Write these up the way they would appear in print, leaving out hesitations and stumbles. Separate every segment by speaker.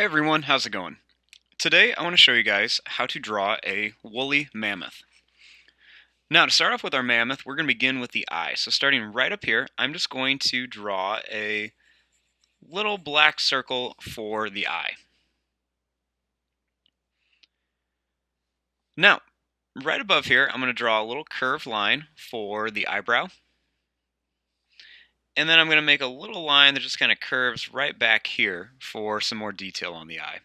Speaker 1: Hey everyone, how's it going? Today I want to show you guys how to draw a woolly mammoth. Now to start off with our mammoth, we're going to begin with the eye. So starting right up here, I'm just going to draw a little black circle for the eye. Now, right above here, I'm going to draw a little curved line for the eyebrow. And then I'm going to make a little line that just kind of curves right back here for some more detail on the eye.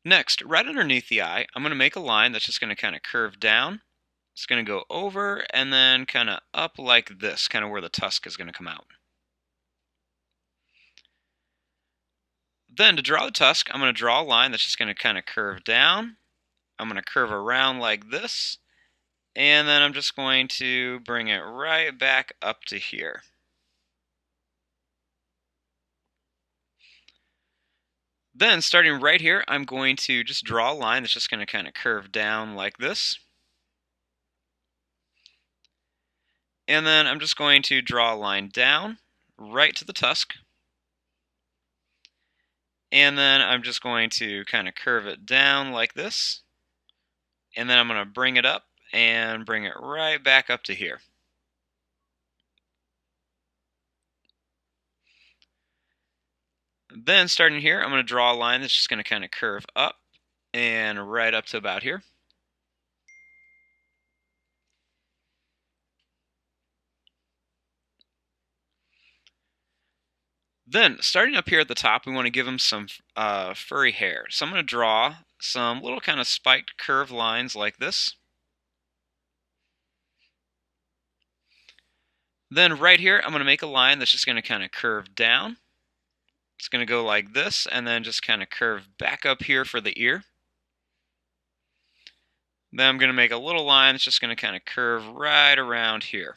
Speaker 1: Next, right underneath the eye, I'm going to make a line that's just going to kind of curve down. It's going to go over and then kind of up like this, kind of where the tusk is going to come out. Then to draw the tusk, I'm going to draw a line that's just going to kind of curve down. I'm going to curve around like this, and then I'm just going to bring it right back up to here. Then starting right here, I'm going to just draw a line that's just going to kind of curve down like this. And then I'm just going to draw a line down right to the tusk. And then I'm just going to kind of curve it down like this. And then I'm going to bring it up and bring it right back up to here. Then starting here, I'm going to draw a line that's just going to kind of curve up and right up to about here. Then, starting up here at the top, we want to give him some furry hair. So I'm going to draw some little kind of spiked curved lines like this. Then right here, I'm going to make a line that's just going to kind of curve down. It's going to go like this, and then just kind of curve back up here for the ear. Then I'm going to make a little line that's just going to kind of curve right around here.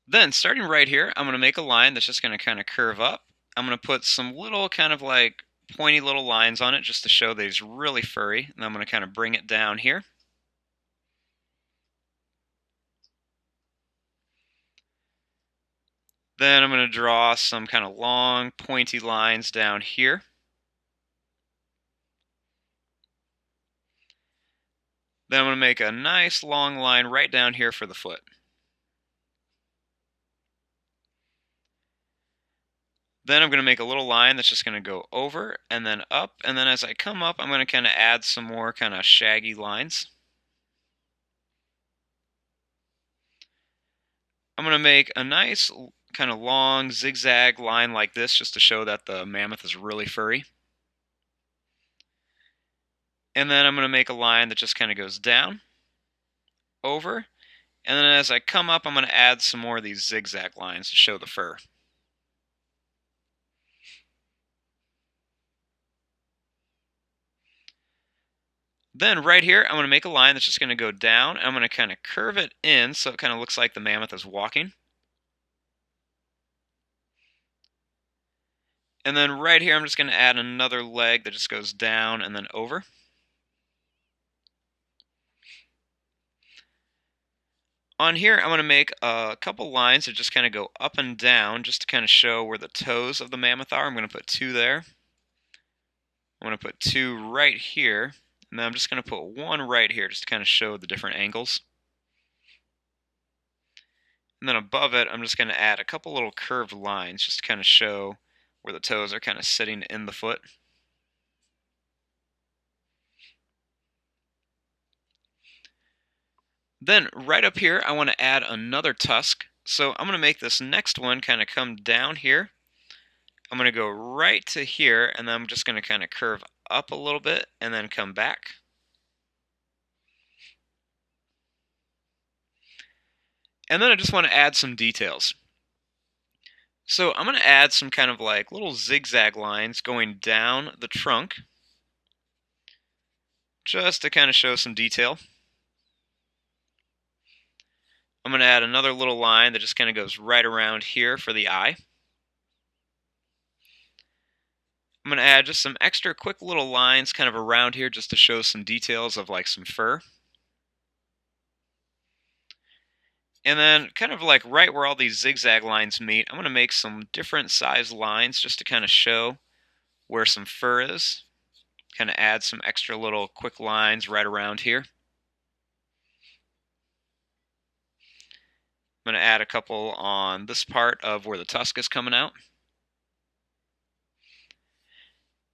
Speaker 1: Then, starting right here, I'm going to make a line that's just going to kind of curve up. I'm going to put some little kind of like pointy little lines on it just to show that he's really furry. And I'm going to kind of bring it down here. Then I'm going to draw some kind of long, pointy lines down here. Then I'm going to make a nice long line right down here for the foot. Then I'm going to make a little line that's just going to go over and then up. And then as I come up, I'm going to kind of add some more kind of shaggy lines. I'm going to make a nice kind of long zigzag line like this just to show that the mammoth is really furry. And then I'm going to make a line that just kind of goes down, over, and then as I come up, I'm going to add some more of these zigzag lines to show the fur. Then right here, I'm going to make a line that's just going to go down, and I'm going to kind of curve it in so it kind of looks like the mammoth is walking. And then right here, I'm just going to add another leg that just goes down and then over. On here, I'm going to make a couple lines that just kind of go up and down just to kind of show where the toes of the mammoth are. I'm going to put two there. I'm going to put two right here. And then I'm just going to put one right here just to kind of show the different angles. And then above it, I'm just going to add a couple little curved lines just to kind of show where the toes are kind of sitting in the foot. Then right up here, I want to add another tusk. So I'm going to make this next one kind of come down here. I'm going to go right to here, and then I'm just going to kind of curve up a little bit and then come back. And then I just want to add some details. So I'm going to add some kind of like little zigzag lines going down the trunk just to kind of show some detail. I'm going to add another little line that just kind of goes right around here for the eye. I'm going to add just some extra quick little lines kind of around here just to show some details of like some fur. And then kind of like right where all these zigzag lines meet, I'm going to make some different size lines just to kind of show where some fur is. Kind of add some extra little quick lines right around here. I'm going to add a couple on this part of where the tusk is coming out.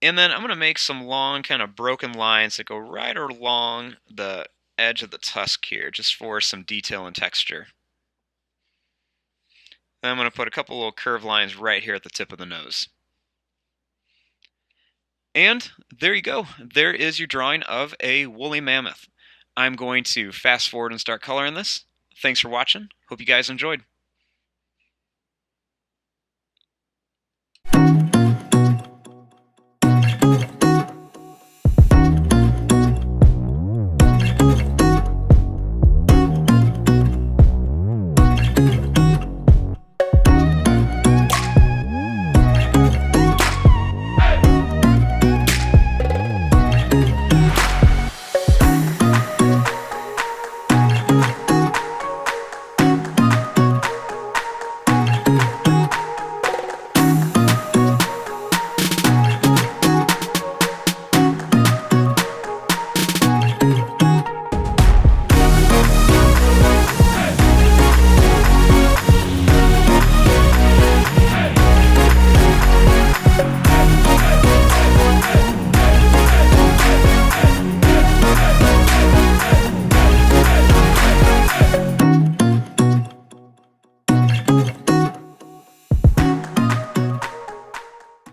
Speaker 1: And then I'm going to make some long kind of broken lines that go right along the edge of the tusk here, just for some detail and texture. Then I'm going to put a couple little curved lines right here at the tip of the nose. And there you go. There is your drawing of a woolly mammoth. I'm going to fast forward and start coloring this. Thanks for watching. Hope you guys enjoyed.